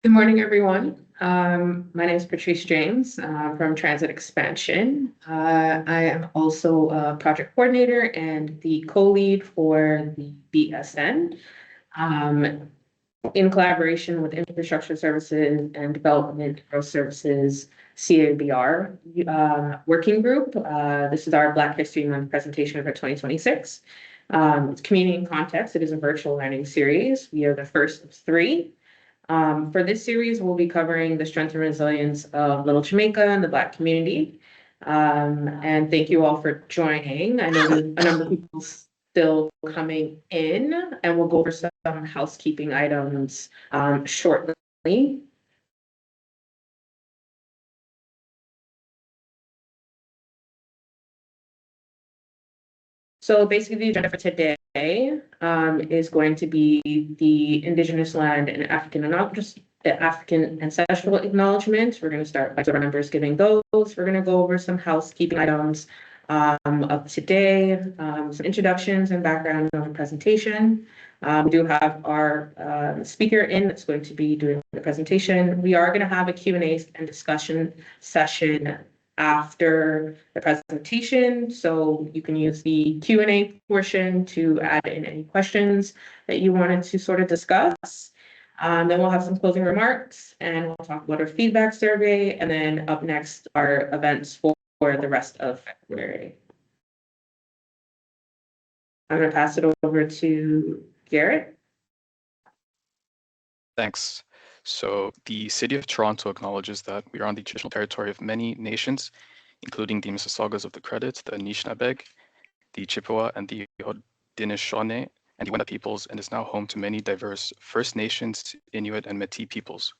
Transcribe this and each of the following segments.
Good morning, everyone. My name is Patrice James from Transit Expansion. I am also a project coordinator and the co-lead for the BSN in collaboration with Infrastructure Services and Development Growth Services CaBR working group. This is our Black History Month presentation for 2026. It's Community in Context. It is a virtual learning series. We are the first of three. For this series, we'll be covering the strength and resilience of Little Jamaica and the Black community. And thank you all for joining. I know there's a number of people still coming in, and we'll go over some housekeeping items shortly. So basically, the agenda for today is going to be the Indigenous land and African ancestral acknowledgement. We're going to start by members giving those. We're going to go over some housekeeping items of today, some introductions and background on the presentation. We do have our speaker in that's going to be doing the presentation. We are going to have a Q&A and discussion session after the presentation. So you can use the Q&A portion to add in any questions that you wanted to sort of discuss. Then we'll have some closing remarks and we'll talk about our feedback survey. And then up next are events for the rest of February. I'm going to pass it over to Garrett. Thanks. So the City of Toronto acknowledges that we are on the traditional territory of many nations, including the Mississaugas of the Credit, the Anishinabeg, the Chippewa, and the Haudenosaunee, and the Wendat peoples, and is now home to many diverse First Nations, Inuit, and Métis peoples.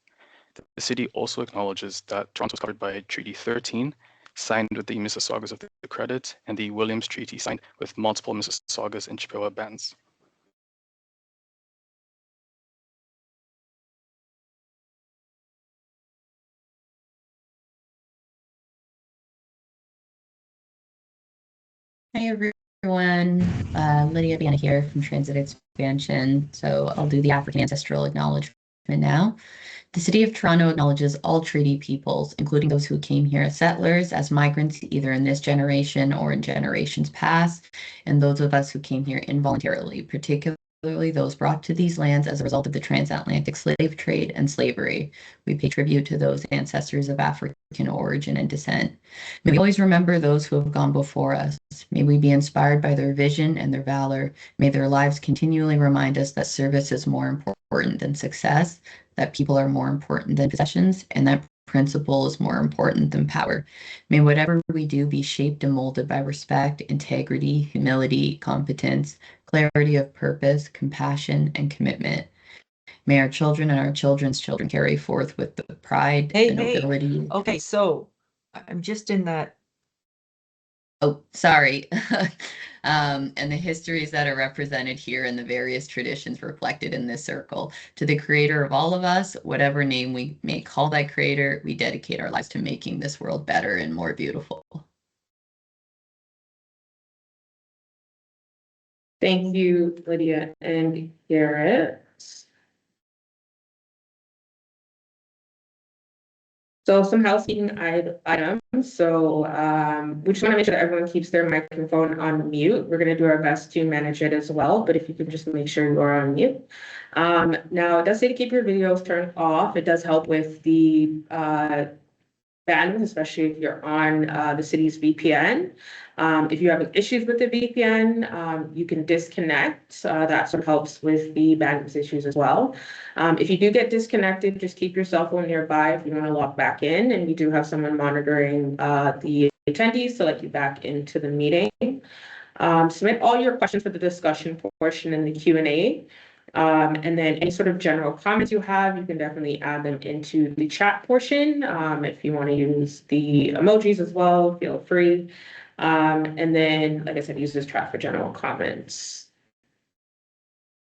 The city also acknowledges that Toronto is covered by Treaty 13, signed with the Mississaugas of the Credit, and the Williams Treaty, signed with multiple Mississaugas and Chippewa bands. Hi, everyone. Lydia Banna here from Transit Expansion. So I'll do the African ancestral acknowledgement now. The City of Toronto acknowledges all treaty peoples, including those who came here as settlers, as migrants, either in this generation or in generations past, and those of us who came here involuntarily, particularly those brought to these lands as a result of the transatlantic slave trade and slavery. We pay tribute to those ancestors of African origin and descent. May we always remember those who have gone before us. May we be inspired by their vision and their valor. May their lives continually remind us that service is more important than success, that people are more important than possessions, and that principle is more important than power. May whatever we do be shaped and molded by respect, integrity, humility, competence, clarity of purpose, compassion, and commitment. May our children and our children's children carry forth with the pride and nobility. Okay, so I'm just in that. Oh, sorry. And the histories that are represented here and the various traditions reflected in this circle. To the creator of all of us, whatever name we may call that creator, we dedicate our lives to making this world better and more beautiful. Thank you, Lydia and Garrett. So some housekeeping items. So we just want to make sure that everyone keeps their microphone on mute. We're going to do our best to manage it as well, but if you could just make sure you are on mute. Now, it does say to keep your videos turned off. It does help with the bandwidth, especially if you're on the city's VPN. If you have issues with the VPN, you can disconnect. That sort of helps with the bandwidth issues as well. If you do get disconnected, just keep your cell phone nearby if you want to log back in. And we do have someone monitoring the attendees to let you back into the meeting. Submit all your questions for the discussion portion in the Q&A. And then any sort of general comments you have, you can definitely add them into the chat portion. If you want to use the emojis as well, feel free. And then, like I said, use this chat for general comments.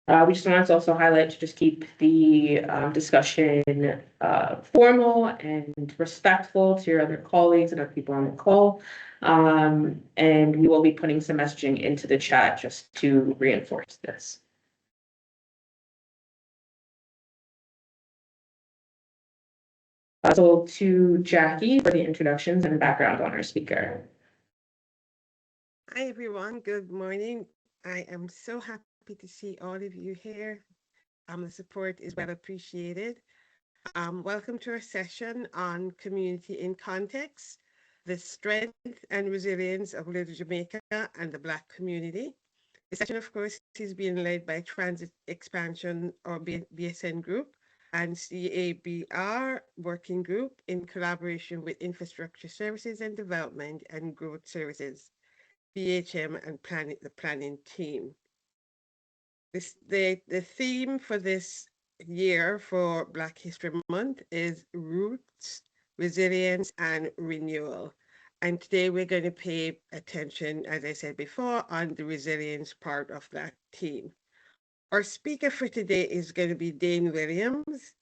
We just wanted to also highlight to just keep the discussion formal and respectful to your other colleagues and other people on the call. And we will be putting some messaging into the chat just to reinforce this. So to Jackie for the introductions and background on our speaker. Hi, everyone. Good morning. I am so happy to see all of you here. The support is well appreciated. Welcome to our session on community in context, the strength and resilience of Little Jamaica and the Black community. The session, of course, is being led by Transit Expansion or BSN Group and CaBR Working Group in collaboration with Infrastructure Services and Development and Growth Services, BHM and the planning team. The theme for this year for Black History Month is Roots, Resilience, and Renewal. And today we're going to pay attention, as I said before, on the resilience part of that theme. Our speaker for today is going to be Dane Williams.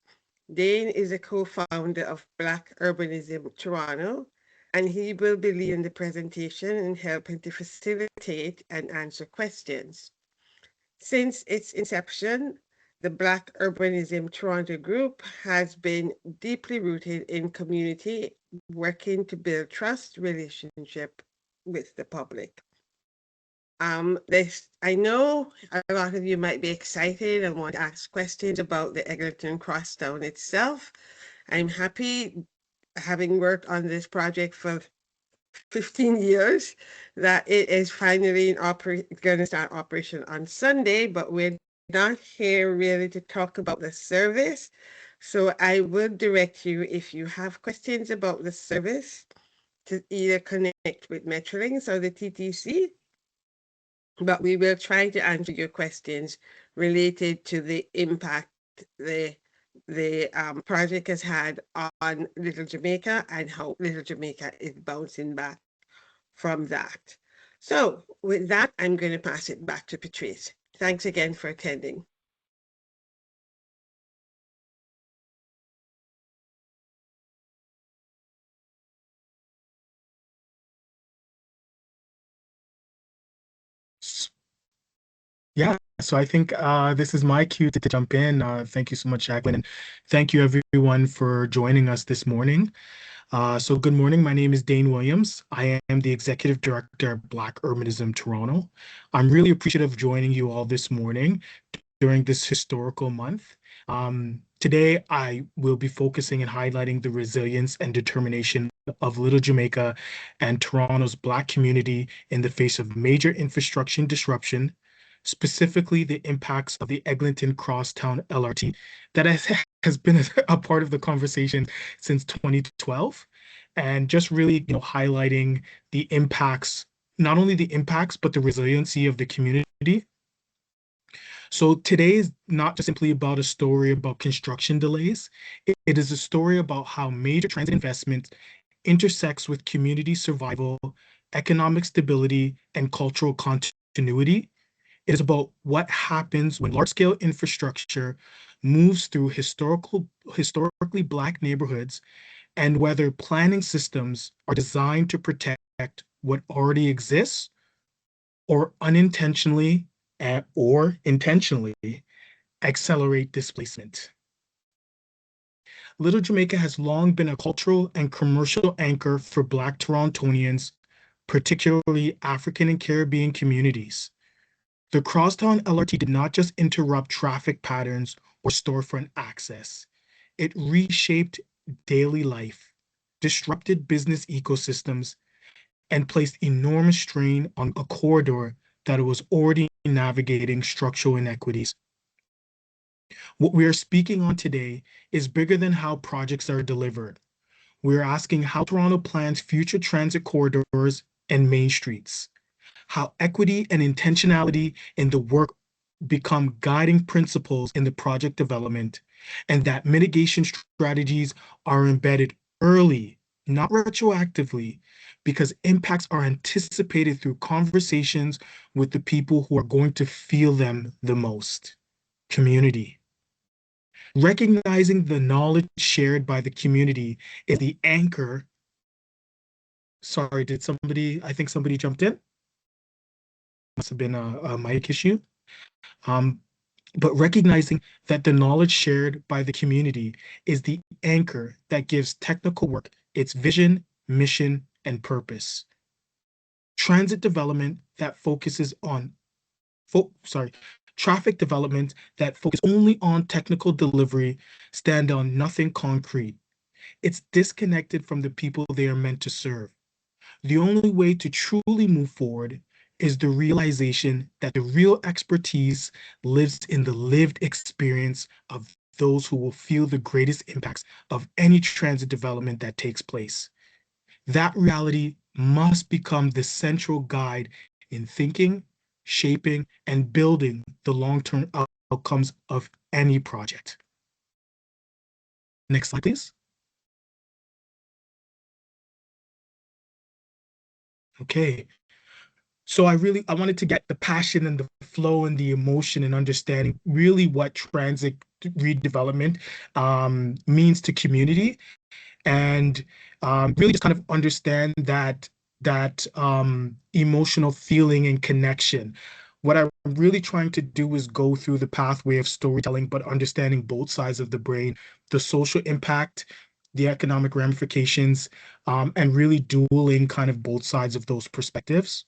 Dane is a co-founder of Black Urbanism Toronto, and he will be leading the presentation and helping to facilitate and answer questions. Since its inception, the Black Urbanism Toronto Group has been deeply rooted in community, working to build trust relationship with the public. I know a lot of you might be excited and want to ask questions about the Eglinton Crosstown itself. I'm happy, having worked on this project for 15 years, that it is finally going to start operation on Sunday, but we're not here really to talk about the service. So I will direct you, if you have questions about the service, to either connect with Metrolinx or the TTC, but we will try to answer your questions related to the impact the project has had on Little Jamaica and how Little Jamaica is bouncing back from that. So with that, I'm going to pass it back to Patrice. Thanks again for attending. Yeah, so I think this is my cue to jump in. Thank you so much, Jacqueline, and thank you everyone for joining us this morning. So good morning, my name is Dane Williams. I am the Executive Director of Black Urbanism Toronto. I'm really appreciative of joining you all this morning during this historical month. Today, I will be focusing and highlighting the resilience and determination of Little Jamaica and Toronto's Black community in the face of major infrastructure disruption, specifically the impacts of the Eglinton Crosstown LRT that has been a part of the conversation since 2012, and just really, highlighting the impacts, not only the impacts, but the resiliency of the community. So today is not just simply about a story about construction delays. It is a story about how major transit investment intersects with community survival, economic stability, and cultural continuity. It is about what happens when large-scale infrastructure moves through historically Black neighborhoods, and whether planning systems are designed to protect what already exists or unintentionally or intentionally accelerate displacement. Little Jamaica has long been a cultural and commercial anchor for Black Torontonians, particularly African and Caribbean communities. The Crosstown LRT did not just interrupt traffic patterns or storefront access. It reshaped daily life, disrupted business ecosystems, and placed enormous strain on a corridor that was already navigating structural inequities. What we are speaking on today is bigger than how projects are delivered. We are asking how Toronto plans future transit corridors and main streets, how equity and intentionality in the work become guiding principles in the project development, and that mitigation strategies are embedded early, not retroactively, because impacts are anticipated through conversations with the people who are going to feel them the most: community. Recognizing the knowledge shared by the community is the anchor. Sorry, I think somebody jumped in. Must have been a mic issue. but recognizing that the knowledge shared by the community is the anchor that gives technical work its vision, mission, and purpose. Transit development that focuses on, traffic development that focus only on technical delivery stand on nothing concrete. It's disconnected from the people they are meant to serve. The only way to truly move forward is the realization that the real expertise lives in the lived experience of those who will feel the greatest impacts of any transit development that takes place. That reality must become the central guide in thinking, shaping, and building the long-term outcomes of any project. Next slide, please. Okay. So I wanted to get the passion and the flow and the emotion and understanding really what transit redevelopment means to community, and really just kind of understand that emotional feeling and connection. What I'm really trying to do is go through the pathway of storytelling, but understanding both sides of the brain, the social impact, the economic ramifications, and really dueling kind of both sides of those perspectives.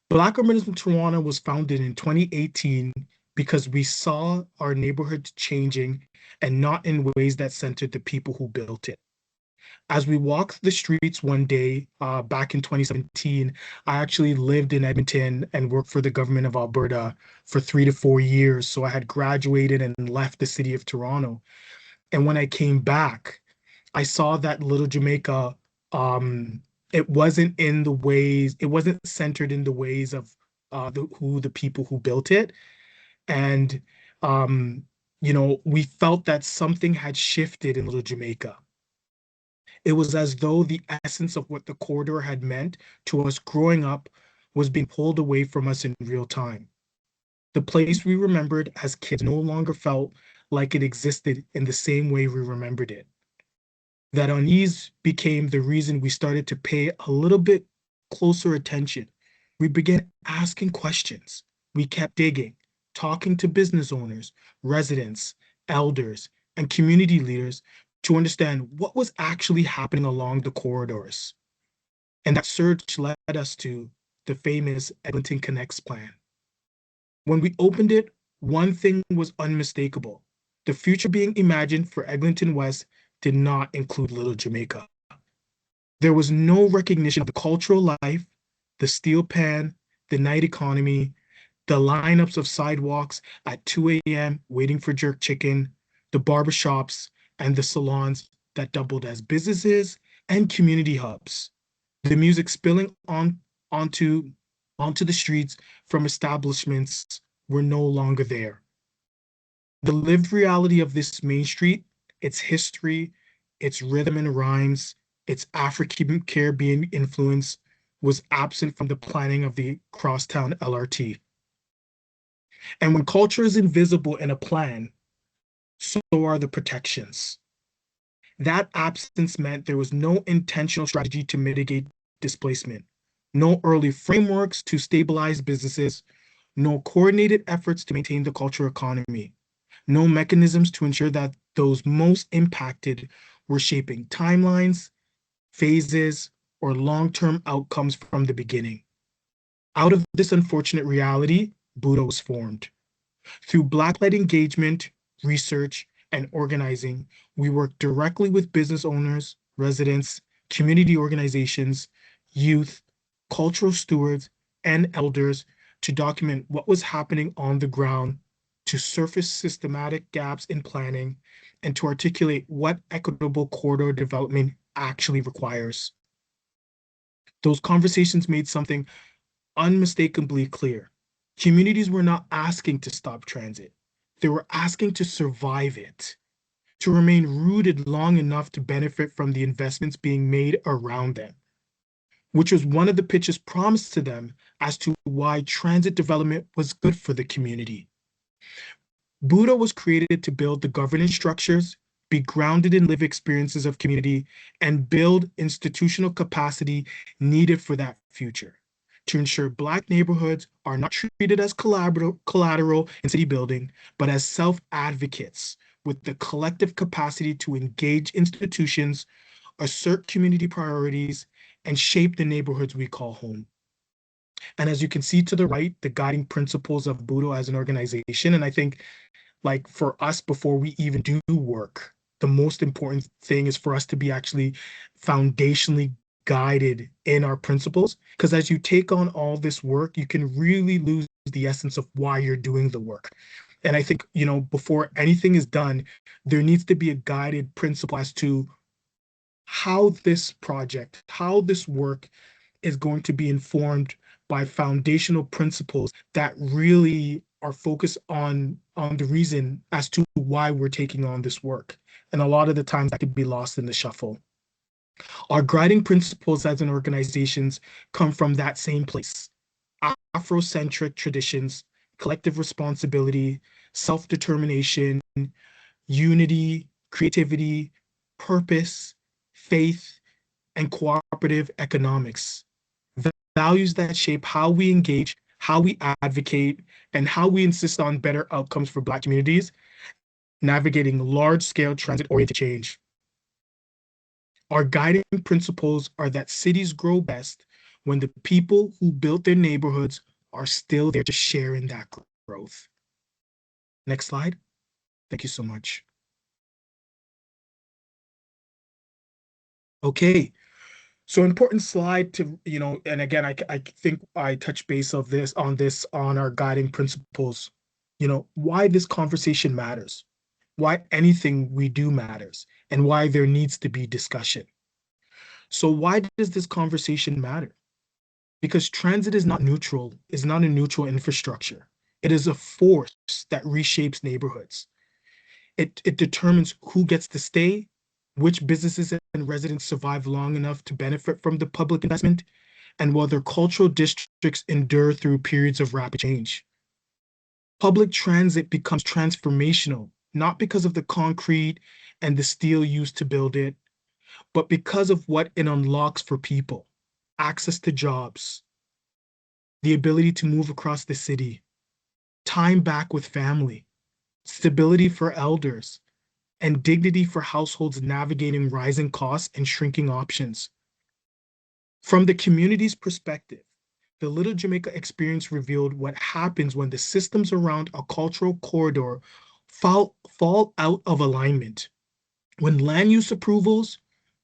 Black Urbanism Toronto was founded in 2018 because we saw our neighborhoods changing and not in ways that centered the people who built it. As we walked the streets one day back in 2017, I actually lived in Edmonton and worked for the government of Alberta for 3 to 4 years. So I had graduated and left the city of Toronto. And when I came back, I saw that Little Jamaica, it wasn't centered in the ways of the people who built it. And, we felt that something had shifted in Little Jamaica. It was as though the essence of what the corridor had meant to us growing up was being pulled away from us in real time. The place we remembered as kids no longer felt like it existed in the same way we remembered it. That unease became the reason we started to pay a little bit closer attention. We began asking questions. We kept digging, talking to business owners, residents, elders, and community leaders to understand what was actually happening along the corridors. And that search led us to the famous Eglinton Connects plan. When we opened it, one thing was unmistakable. The future being imagined for Eglinton West did not include Little Jamaica. There was no recognition of the cultural life, the steel pan, the night economy, the lineups of sidewalks at 2 a.m. waiting for jerk chicken, the barbershops, and the salons that doubled as businesses and community hubs. The music spilling onto the streets from establishments were no longer there. The lived reality of this main street, its history, its rhythm and rhymes, its African Caribbean influence was absent from the planning of the Crosstown LRT. And when culture is invisible in a plan, so are the protections. That absence meant there was no intentional strategy to mitigate displacement, no early frameworks to stabilize businesses, no coordinated efforts to maintain the cultural economy, no mechanisms to ensure that those most impacted were shaping timelines, phases, or long-term outcomes from the beginning. Out of this unfortunate reality, Buddha was formed. Through Black-led engagement, research, and organizing, we work directly with business owners, residents, community organizations, youth, cultural stewards, and elders to document what was happening on the ground, to surface systematic gaps in planning, and to articulate what equitable corridor development actually requires. Those conversations made something unmistakably clear. Communities were not asking to stop transit. They were asking to survive it, to remain rooted long enough to benefit from the investments being made around them, which was one of the pitches promised to them as to why transit development was good for the community. Buddha was created to build the governance structures, be grounded in lived experiences of community, and build institutional capacity needed for that future, to ensure Black neighborhoods are not treated as collateral in city building, but as self-advocates with the collective capacity to engage institutions, assert community priorities, and shape the neighborhoods we call home. And as you can see to the right, the guiding principles of Budo as an organization. And I think, like, for us, before we even do work, the most important thing is for us to be actually foundationally guided in our principles. Because as you take on all this work, you can really lose the essence of why you're doing the work. And I think, you know, before anything is done, there needs to be a guided principle as to how this project, how this work is going to be informed by foundational principles that really are focused on the reason as to why we're taking on this work. And a lot of the times that could be lost in the shuffle. Our guiding principles as an organization come from that same place. Afrocentric traditions, collective responsibility, self-determination, unity, creativity, purpose, faith, and cooperative economics. Values that shape how we engage, how we advocate, and how we insist on better outcomes for Black communities, navigating large-scale transit-oriented change. Our guiding principles are that cities grow best when the people who built their neighborhoods are still there to share in that growth. Next slide. Thank you so much. Okay, so important slide to, you know, and again, I think I touched base of this on our guiding principles, you know, why this conversation matters, why anything we do matters, and why there needs to be discussion. So why does this conversation matter? Because transit is not a neutral infrastructure. It is a force that reshapes neighborhoods. It determines who gets to stay, which businesses and residents survive long enough to benefit from the public investment, and whether cultural districts endure through periods of rapid change. Public transit becomes transformational, not because of the concrete and the steel used to build it, but because of what it unlocks for people: access to jobs, the ability to move across the city, time back with family, stability for elders, and dignity for households navigating rising costs and shrinking options. From the community's perspective, the Little Jamaica experience revealed what happens when the systems around a cultural corridor fall out of alignment. When land use approvals,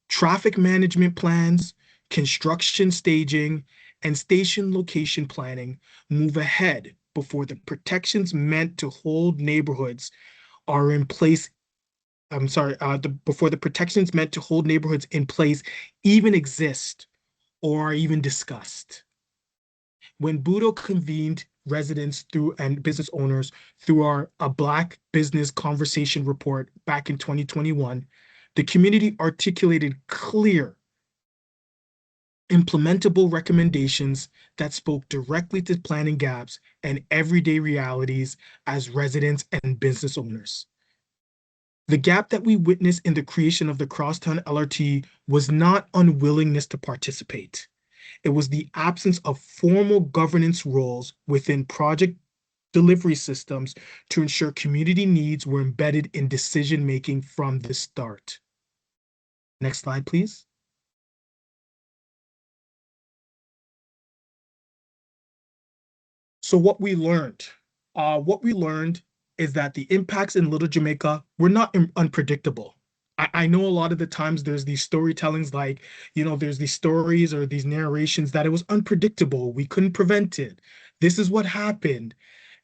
traffic management plans, construction staging, and station location planning move ahead before the protections meant to hold neighborhoods are in place. Before the protections meant to hold neighborhoods in place even exist or are even discussed. When Budo convened residents and business owners through a Black Business Conversation report back in 2021, the community articulated clear, implementable recommendations that spoke directly to planning gaps and everyday realities as residents and business owners. The gap that we witnessed in the creation of the Crosstown LRT was not unwillingness to participate. It was the absence of formal governance roles within project delivery systems to ensure community needs were embedded in decision-making from the start. Next slide, please. So what we learned is that the impacts in Little Jamaica were not unpredictable. I know a lot of the times there's these storytellings, like, you know, there's these stories or these narrations that it was unpredictable. We couldn't prevent it. This is what happened.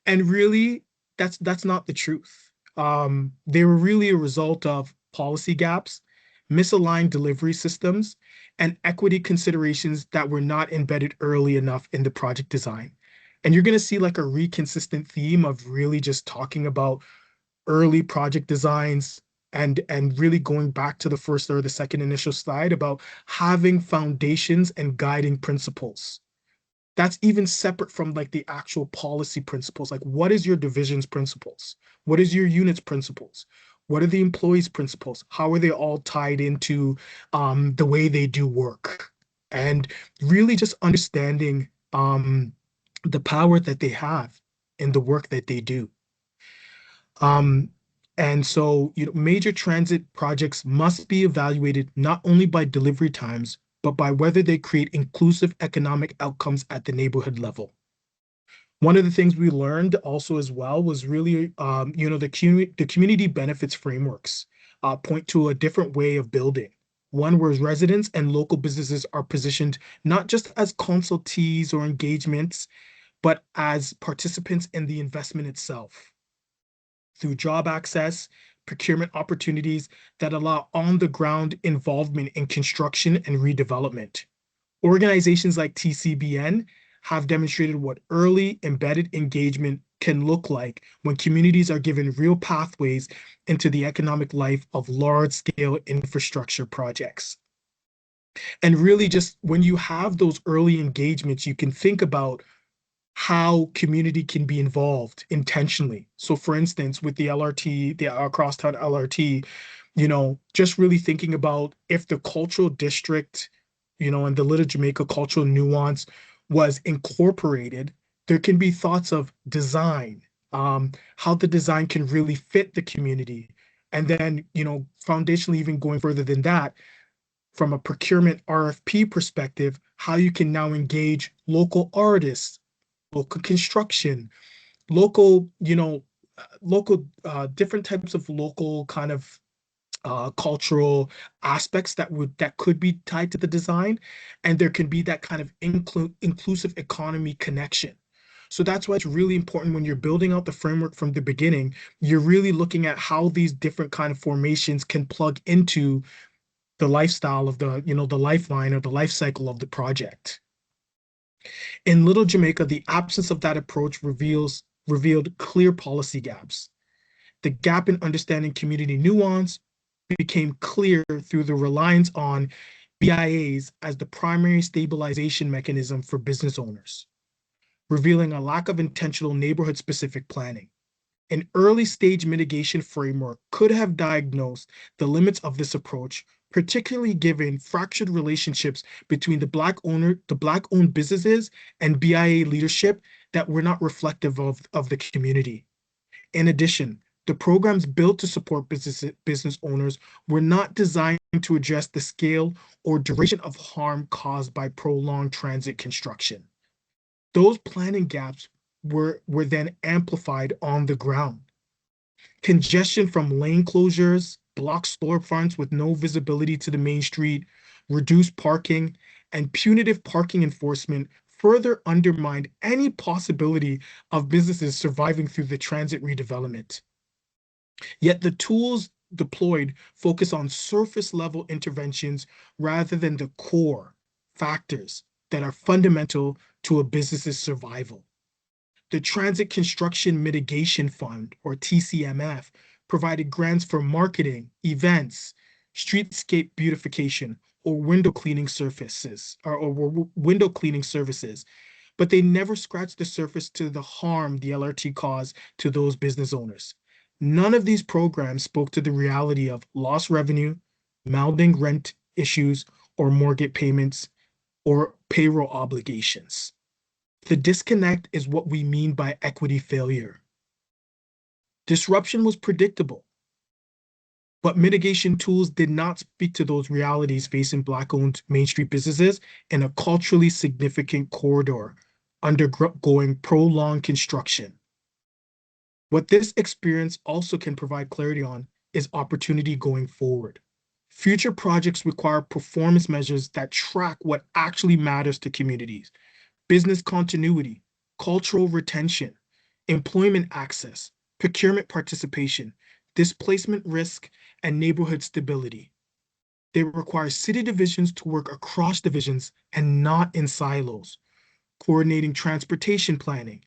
And really, that's not the truth. They were really a result of policy gaps, misaligned delivery systems, and equity considerations that were not embedded early enough in the project design. And you're going to see like a reconsistent theme of really just talking about early project designs and really going back to the first or the second initial slide about having foundations and guiding principles. That's even separate from like the actual policy principles. Like, what is your division's principles? What is your unit's principles? What are the employees' principles? How are they all tied into the way they do work? And really just understanding the power that they have in the work that they do. And so, major transit projects must be evaluated not only by delivery times, but by whether they create inclusive economic outcomes at the neighborhood level. One of the things we learned also as well was really, the community benefits frameworks point to a different way of building. One where residents and local businesses are positioned not just as consultees or engagements, but as participants in the investment itself through job access, procurement opportunities that allow on-the-ground involvement in construction and redevelopment. Organizations like TCBN have demonstrated what early embedded engagement can look like when communities are given real pathways into the economic life of large-scale infrastructure projects. And really, just when you have those early engagements, you can think about how community can be involved intentionally. So for instance, with the LRT, the Crosstown LRT, just really thinking about if the cultural district, and the Little Jamaica cultural nuance was incorporated, there can be thoughts of design, how the design can really fit the community. And then, foundationally, even going further than that, from a procurement RFP perspective, how you can now engage local artists, local construction, local, different types of local kind of cultural aspects that could be tied to the design, and there can be that kind of inclusive economy connection. So that's why it's really important when you're building out the framework from the beginning, you're really looking at how these different kind of formations can plug into the lifestyle of the lifeline or the life cycle of the project. In Little Jamaica, the absence of that approach revealed clear policy gaps. The gap in understanding community nuance became clear through the reliance on BIAs as the primary stabilization mechanism for business owners, revealing a lack of intentional neighborhood-specific planning. An early-stage mitigation framework could have diagnosed the limits of this approach, particularly given fractured relationships between the Black-owned businesses and BIA leadership that were not reflective of the community. In addition, the programs built to support business owners were not designed to address the scale or duration of harm caused by prolonged transit construction. Those planning gaps were then amplified on the ground. Congestion from lane closures, blocked storefronts with no visibility to the main street, reduced parking, and punitive parking enforcement further undermined any possibility of businesses surviving through the transit redevelopment. Yet the tools deployed focus on surface level interventions rather than the core factors that are fundamental to a business's survival. The Transit Construction Mitigation Fund, or TCMF, provided grants for marketing, events, streetscape beautification, or window cleaning services, but they never scratched the surface to the harm the LRT caused to those business owners. None of these programs spoke to the reality of lost revenue, mounting rent issues, or mortgage payments, or payroll obligations. The disconnect is what we mean by equity failure. Disruption was predictable, but mitigation tools did not speak to those realities facing Black-owned Main Street businesses in a culturally significant corridor undergoing prolonged construction. What this experience also can provide clarity on is opportunity going forward. Future projects require performance measures that track what actually matters to communities: business continuity, cultural retention, employment access, procurement participation, displacement risk, and neighborhood stability. They require city divisions to work across divisions and not in silos, coordinating transportation planning,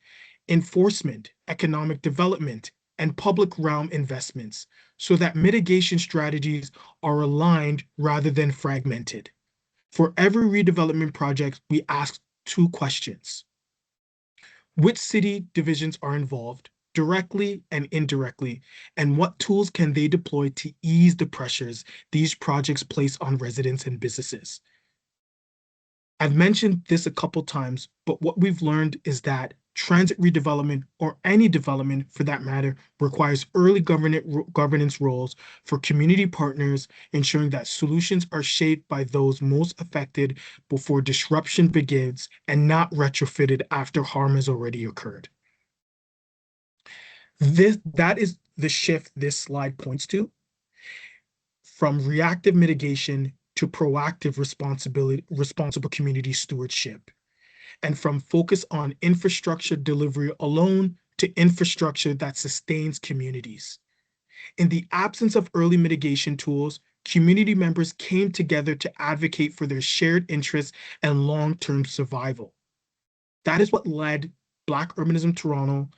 enforcement, economic development, and public realm investments so that mitigation strategies are aligned rather than fragmented. For every redevelopment project, we ask two questions. Which city divisions are involved, directly and indirectly, and what tools can they deploy to ease the pressures these projects place on residents and businesses? I've mentioned this a couple times, but what we've learned is that transit redevelopment, or any development for that matter, requires early governance roles for community partners, ensuring that solutions are shaped by those most affected before disruption begins and not retrofitted after harm has already occurred. That is the shift this slide points to, from reactive mitigation to proactive responsible community stewardship, and from focus on infrastructure delivery alone to infrastructure that sustains communities. In the absence of early mitigation tools, community members came together to advocate for their shared interests and long-term survival. That is what led Black Urbanism Toronto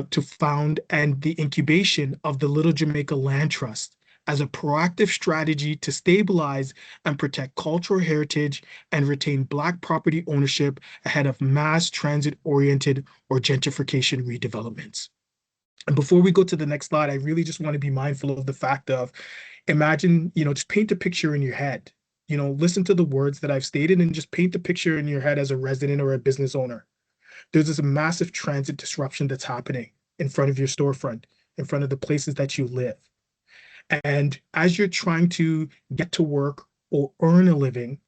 to found and the incubation of the Little Jamaica Land Trust as a proactive strategy to stabilize and protect cultural heritage and retain Black property ownership ahead of mass transit-oriented or gentrification redevelopments. And before we go to the next slide, I really just want to be mindful of the fact of, imagine, just paint a picture in your head. Listen to the words that I've stated and just paint the picture in your head as a resident or a business owner. There's this massive transit disruption that's happening in front of your storefront, in front of the places that you live. And as you're trying to get to work or earn a living,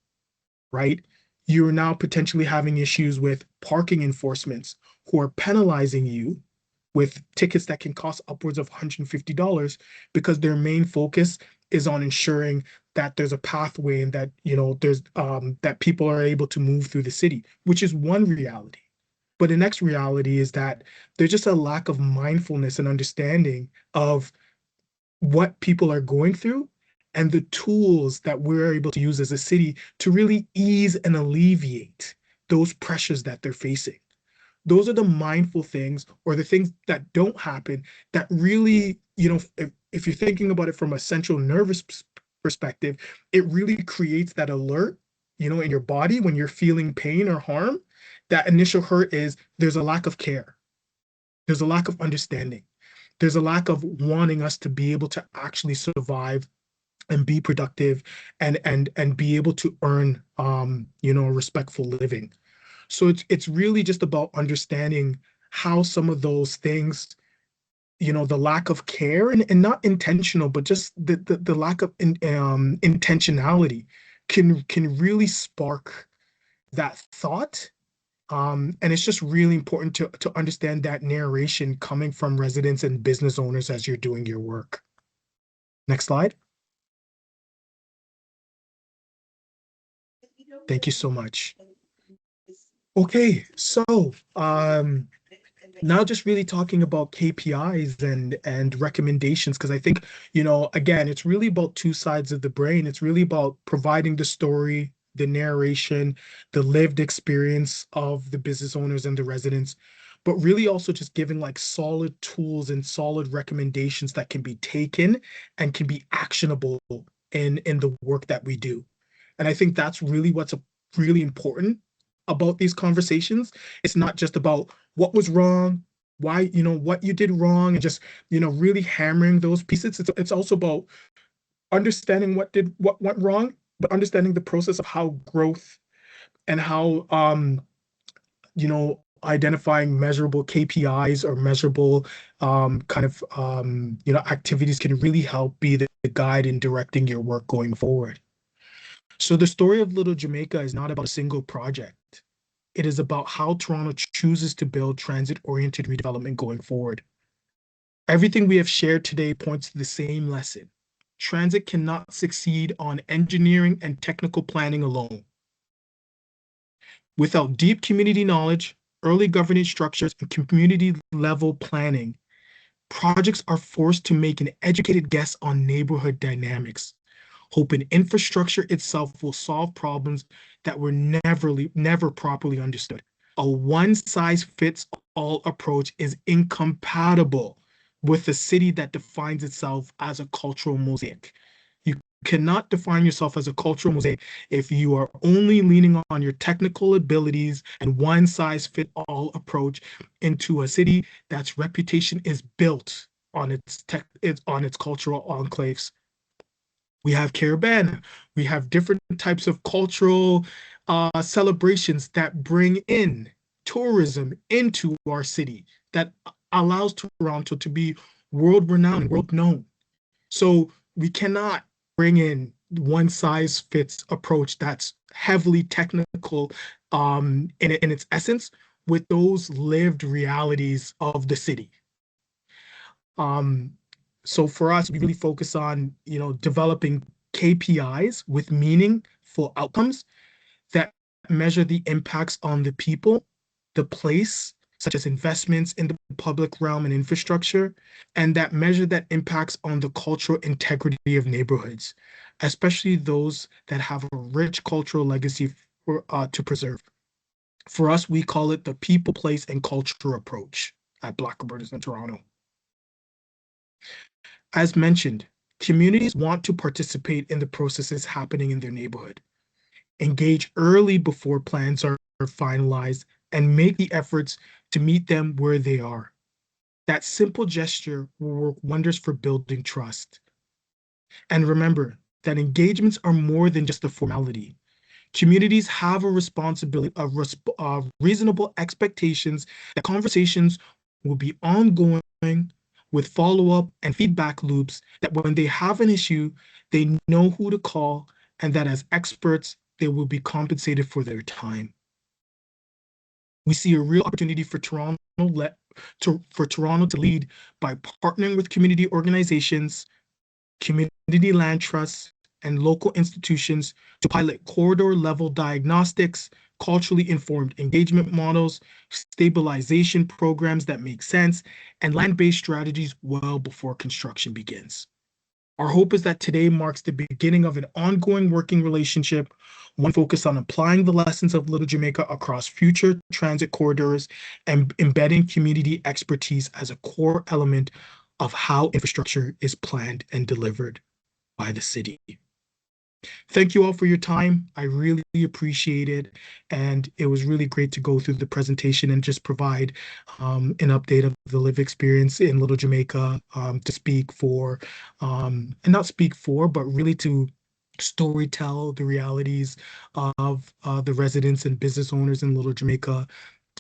right, you're now potentially having issues with parking enforcements who are penalizing you with tickets that can cost upwards of $150 because their main focus is on ensuring that there's a pathway and that there's that people are able to move through the city, which is one reality. But the next reality is that there's just a lack of mindfulness and understanding of what people are going through and the tools that we're able to use as a city to really ease and alleviate those pressures that they're facing. Those are the mindful things, or the things that don't happen, that really, if you're thinking about it from a central nervous perspective, it really creates that alert, in your body when you're feeling pain or harm. That initial hurt is there's a lack of care. There's a lack of understanding. There's a lack of wanting us to be able to actually survive and be productive and be able to earn a respectful living. So it's really just about understanding how some of those things, the lack of care and not intentional, but just the lack of intentionality can really spark that thought. And it's just really important to understand that narration coming from residents and business owners as you're doing your work. Next slide. Thank you so much. Okay, so now just really talking about KPIs and recommendations, because I think, again, it's really about two sides of the brain. It's really about providing the story, the narration, the lived experience of the business owners and the residents, but really also just giving like solid tools and solid recommendations that can be taken and can be actionable in the work that we do. And I think that's really what's really important about these conversations. It's not just about what was wrong, why, what you did wrong, and just, really hammering those pieces. It's also about understanding what went wrong, but understanding the process of how growth and how, identifying measurable KPIs or measurable activities can really help be the guide in directing your work going forward. So the story of Little Jamaica is not about a single project. It is about how Toronto chooses to build transit-oriented redevelopment going forward. Everything we have shared today points to the same lesson. Transit cannot succeed on engineering and technical planning alone. Without deep community knowledge, early governance structures, and community-level planning, projects are forced to make an educated guess on neighborhood dynamics, hoping infrastructure itself will solve problems that were never properly understood. A one-size-fits-all approach is incompatible with a city that defines itself as a cultural mosaic. You cannot define yourself as a cultural mosaic if you are only leaning on your technical abilities and one-size-fits-all approach into a city that's reputation is built on its cultural enclaves. We have CaBR, we have different types of cultural celebrations that bring in tourism into our city, that allows Toronto to be world renowned, world known. So we cannot bring in one size fits approach that's heavily technical in its essence with those lived realities of the city. So for us, we really focus on, developing KPIs with meaningful outcomes that measure the impacts on the people, the place, such as investments in the public realm and infrastructure, and that measure that impacts on the cultural integrity of neighborhoods, especially those that have a rich cultural legacy to preserve. For us, we call it the people, place, and culture approach at Black Urbanism in Toronto. As mentioned, communities want to participate in the processes happening in their neighborhood, engage early before plans are finalized, and make the efforts to meet them where they are. That simple gesture will work wonders for building trust. And remember that engagements are more than just a formality. Communities have a responsibility, reasonable expectations that conversations will be ongoing with follow-up and feedback loops, that when they have an issue, they know who to call, and that as experts, they will be compensated for their time. We see a real opportunity for Toronto to lead by partnering with community organizations, community land trusts, and local institutions to pilot corridor-level diagnostics, culturally informed engagement models, stabilization programs that make sense, and land-based strategies well before construction begins. Our hope is that today marks the beginning of an ongoing working relationship, one focused on applying the lessons of Little Jamaica across future transit corridors and embedding community expertise as a core element of how infrastructure is planned and delivered by the city. Thank you all for your time. I really appreciate it. And it was really great to go through the presentation and just provide an update of the lived experience in Little Jamaica, to speak for, and not speak for, but really to storytell the realities of the residents and business owners in Little Jamaica,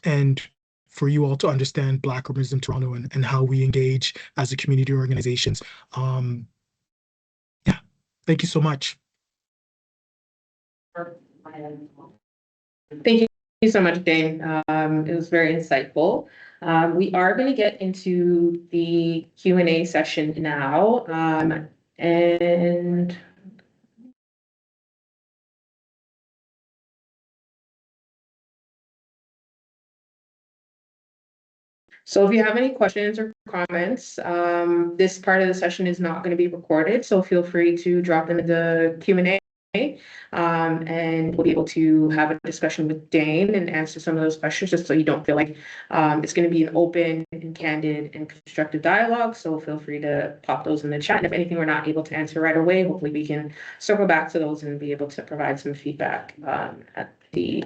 and for you all to understand Black Urbanism in Toronto and how we engage as a community organizations. Yeah, thank you so much. Thank you so much, Dane. It was very insightful. We are going to get into the Q&A session now. And so if you have any questions or comments, this part of the session is not going to be recorded, so feel free to drop into the Q&A. And we'll be able to have a discussion with Dane and answer some of those questions, just so you don't feel like it's going to be an open and candid and constructive dialogue. So feel free to pop those in the chat. And if anything we're not able to answer right away, hopefully we can circle back to those and be able to provide some feedback at the